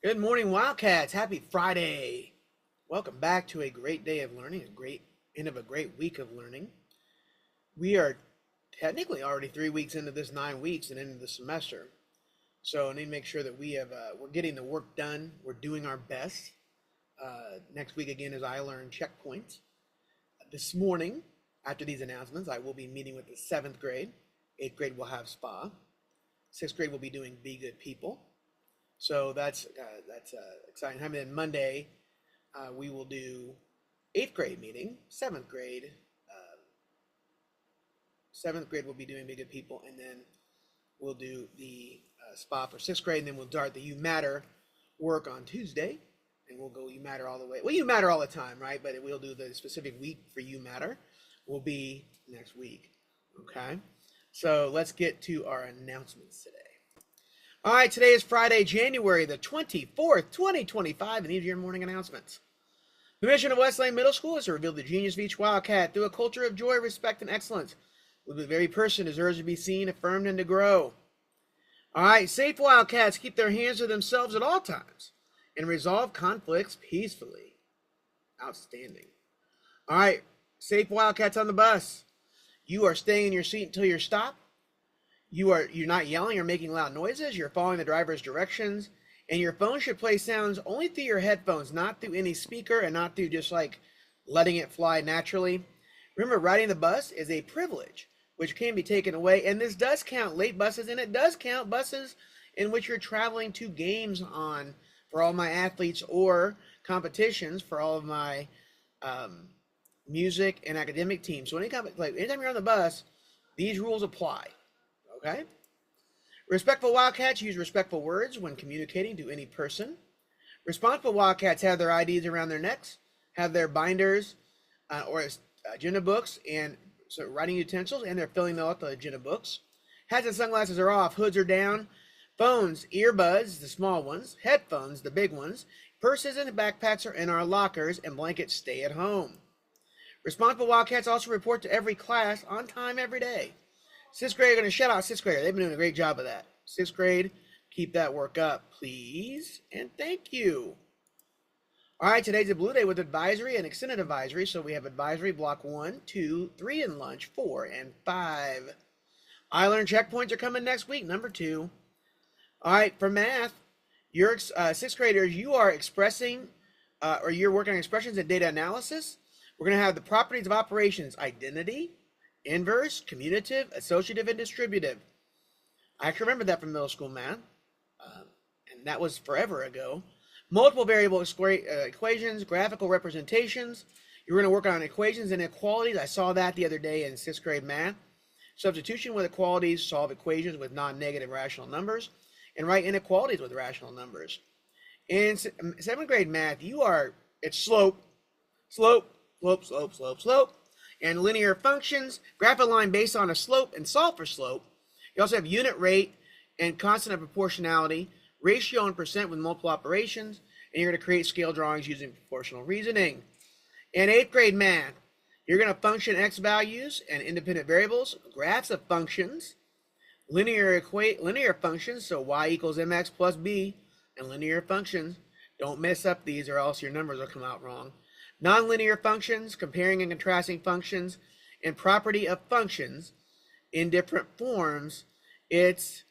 Good morning, Wildcats. Happy Friday. Welcome back to a great day of learning, a great end of a great week of learning. We are technically already 3 weeks into this 9 weeks and into the semester. So I need to make sure that we're getting the work done. We're doing our best. Next week again is I Learn Checkpoint. This morning, after these announcements, I will be meeting with the 7th grade. 8th grade will have SPA. 6th grade will be doing Be Good People. So that's exciting. And then Monday, we will do 8th grade meeting. 7th grade will be doing Be Good People, and then we'll do the SPA for 6th grade, and then we'll start the You Matter work on Tuesday, and we'll go You Matter all the way. Well, You Matter all the time, right? But we'll do the specific week for You Matter will be next week. Okay. So let's get to our announcements today. All right, today is Friday, January the 24th, 2025, and these are your morning announcements. The mission of West Lane Middle School is to reveal the genius of each Wildcat through a culture of joy, respect, and excellence, where the very person deserves to be seen, affirmed, and to grow. All right, safe Wildcats keep their hands to themselves at all times and resolve conflicts peacefully. Outstanding. All right, safe Wildcats on the bus. You are staying in your seat until you're stopped. You're not yelling or making loud noises. You're following the driver's directions, and your phone should play sounds only through your headphones, not through any speaker, and not through just like letting it fly naturally. Remember, riding the bus is a privilege which can be taken away, and this does count late buses, and it does count buses in which you're traveling to games on for all my athletes or competitions for all of my music and academic teams. So anytime you're on the bus, these rules apply. Okay? Respectful Wildcats use respectful words when communicating to any person. Responsible Wildcats have their IDs around their necks, have their binders or agenda books and writing utensils, and they're filling out the agenda books. Hats and sunglasses are off, hoods are down. Phones, earbuds, the small ones, headphones, the big ones, purses and backpacks are in our lockers, and blankets stay at home. Responsible Wildcats also report to every class on time every day. 6th grade are going to shout out 6th grader. They've been doing a great job of that. 6th grade, keep that work up, please, and thank you. All right, today's a blue day with advisory and extended advisory. So we have advisory block 1, 2, 3 and lunch, 4 and 5. I Learn checkpoints are coming next week, number 2. All right, for math, your 6th graders, you are expressing or you're working on expressions and data analysis. We're going to have the properties of operations, identity, inverse, commutative, associative, and distributive. I can remember that from middle school math, and that was forever ago. Multiple variable equations, graphical representations. You're going to work on equations and inequalities. I saw that the other day in 6th grade math. Substitution with equalities, solve equations with non-negative rational numbers, and write inequalities with rational numbers. In 7th grade math, it's slope, and linear functions, graph a line based on a slope and solve for slope. You also have unit rate and constant of proportionality, ratio and percent with multiple operations, and you're going to create scale drawings using proportional reasoning. In 8th grade math, you're going to function x values and independent variables, graphs of functions, linear functions, so y equals mx plus b, and linear functions. Don't mess up these or else your numbers will come out wrong. Nonlinear functions, comparing and contrasting functions, and property of functions in different forms. It's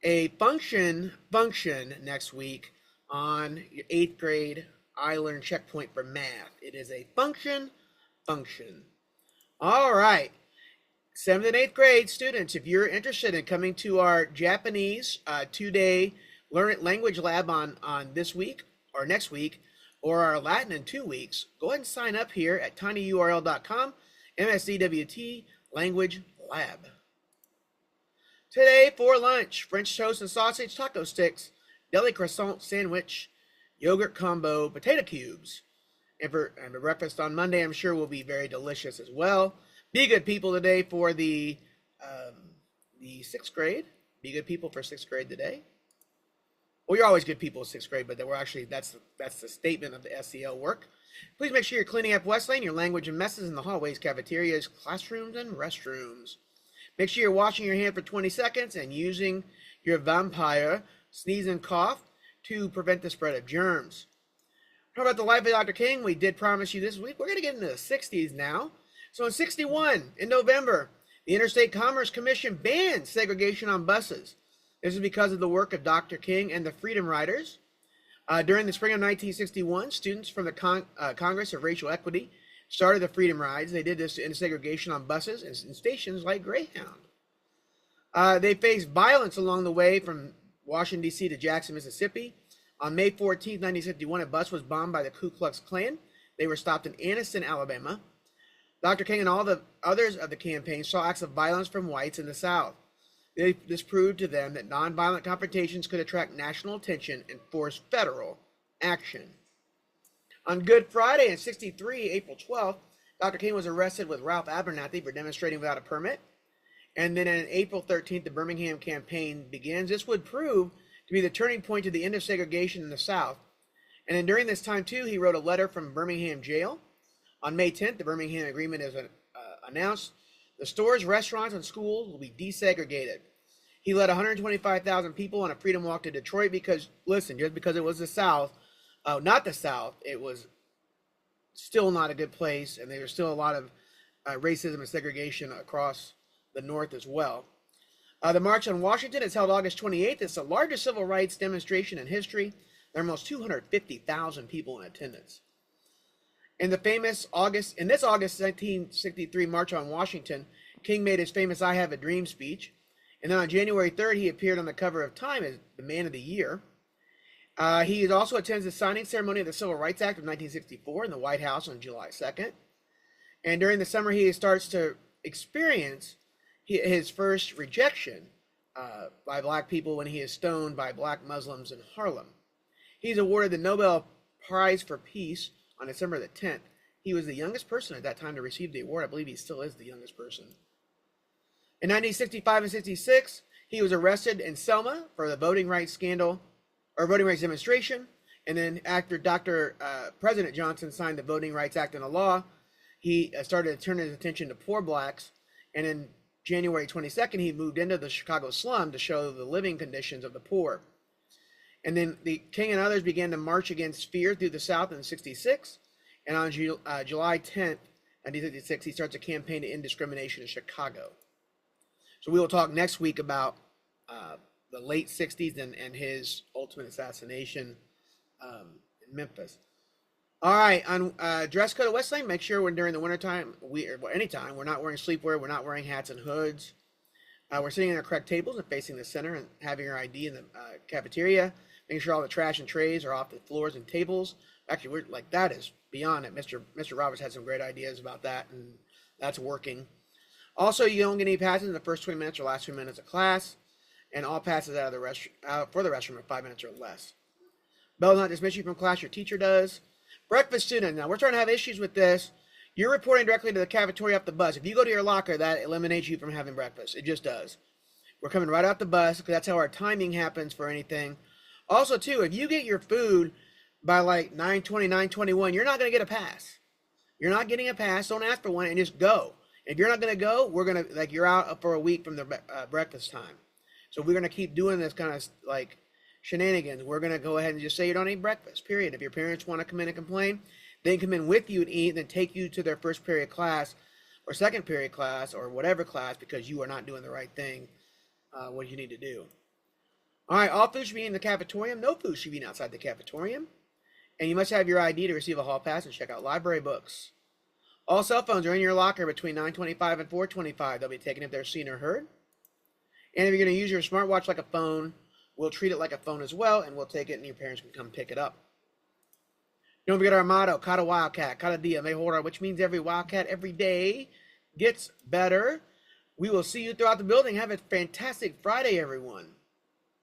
a function next week on your 8th grade I Learn checkpoint for math. It is a function. All right. 7th and 8th grade students, if you're interested in coming to our Japanese 2-day language lab on this week or next week, or our Latin in 2 weeks, go ahead and sign up here at tinyurl.com, MSDWT Language Lab. Today for lunch, French toast and sausage, taco sticks, deli croissant sandwich, yogurt combo, potato cubes. And for breakfast on Monday, I'm sure will be very delicious as well. Be Good People today for the 6th grade. Be Good People for 6th grade today. Well, you're always good people in 6th grade, but that's the statement of the SEL work. Please make sure you're cleaning up West Lane, your language and messes in the hallways, cafeterias, classrooms, and restrooms. Make sure you're washing your hand for 20 seconds and using your vampire sneeze and cough to prevent the spread of germs. How about the life of Dr. King? We did promise you this week. We're going to get into the 60s now. So in 61, in November, the Interstate Commerce Commission banned segregation on buses. This is because of the work of Dr. King and the Freedom Riders. During the spring of 1961, students from the Congress of Racial Equity started the Freedom Rides. They did this to end segregation on buses and stations like Greyhound. They faced violence along the way from Washington, D.C. to Jackson, Mississippi. On May 14, 1961, a bus was bombed by the Ku Klux Klan. They were stopped in Anniston, Alabama. Dr. King and all the others of the campaign saw acts of violence from whites in the South. This proved to them that nonviolent confrontations could attract national attention and force federal action. On Good Friday in 63, April 12th, Dr. King was arrested with Ralph Abernathy for demonstrating without a permit. And then on April 13th, the Birmingham campaign begins. This would prove to be the turning point to the end of segregation in the South. And then during this time, too, he wrote a letter from Birmingham jail. On May 10th, the Birmingham Agreement is announced. The stores, restaurants, and schools will be desegregated. He led 125,000 people on a freedom walk to Detroit because, listen, just because it was the South, not the South, it was still not a good place, and there was still a lot of racism and segregation across the North as well. The March on Washington is held August 28th. It's the largest civil rights demonstration in history. There are almost 250,000 people in attendance. In this August 1963 March on Washington, King made his famous I Have a Dream speech. And then on January 3rd, he appeared on the cover of Time as the Man of the Year. He also attends the signing ceremony of the Civil Rights Act of 1964 in the White House on July 2nd. And during the summer, he starts to experience his first rejection by black people when he is stoned by black Muslims in Harlem. He's awarded the Nobel Prize for Peace on December the 10th. He was the youngest person at that time to receive the award. I believe he still is the youngest person. In 1965 and 66, he was arrested in Selma for the voting rights scandal, or voting rights demonstration. And then after President Johnson signed the Voting Rights Act into law, he started to turn his attention to poor blacks. And in January 22nd, he moved into the Chicago slum to show the living conditions of the poor. And then the King and others began to march against fear through the South in 66. And on July 10th, 1966, he starts a campaign to end discrimination in Chicago. So we will talk next week about the late 60s and his ultimate assassination in Memphis. All right, on dress code at Westlake, make sure when during the wintertime, anytime, we're not wearing sleepwear, we're not wearing hats and hoods. We're sitting in our correct tables and facing the center and having our ID in the cafeteria, making sure all the trash and trays are off the floors and tables. Actually, that is beyond it. Mr. Roberts had some great ideas about that, and that's working. Also, you don't get any passes in the first 20 minutes or last 2 minutes of class, and all passes out for the restroom are 5 minutes or less. Bell does not dismiss you from class, your teacher does. Breakfast student, now we're starting to have issues with this. You're reporting directly to the cafeteria off the bus. If you go to your locker, that eliminates you from having breakfast. It just does. We're coming right off the bus because that's how our timing happens for anything. Also, too, if you get your food by like 9:20, 9:21, you're not going to get a pass. You're not getting a pass. Don't ask for one and just go. If you're not going to go, we're going to, you're out for a week from the breakfast time. So we're going to keep doing this kind of shenanigans. We're going to go ahead and just say you don't eat breakfast, period. If your parents want to come in and complain, they can come in with you and eat, then take you to their first period class or second period class or whatever class because you are not doing the right thing, what you need to do. All right, all food should be in the cafetorium. No food should be eaten outside the cafetorium. And you must have your ID to receive a hall pass and check out library books. All cell phones are in your locker between 9:25 and 4:25. They'll be taken if they're seen or heard. And if you're going to use your smartwatch like a phone, we'll treat it like a phone as well, and we'll take it and your parents can come pick it up. Don't forget our motto, Cada Wildcat, Cada Dia Mejora, which means every Wildcat every day gets better. We will see you throughout the building. Have a fantastic Friday, everyone.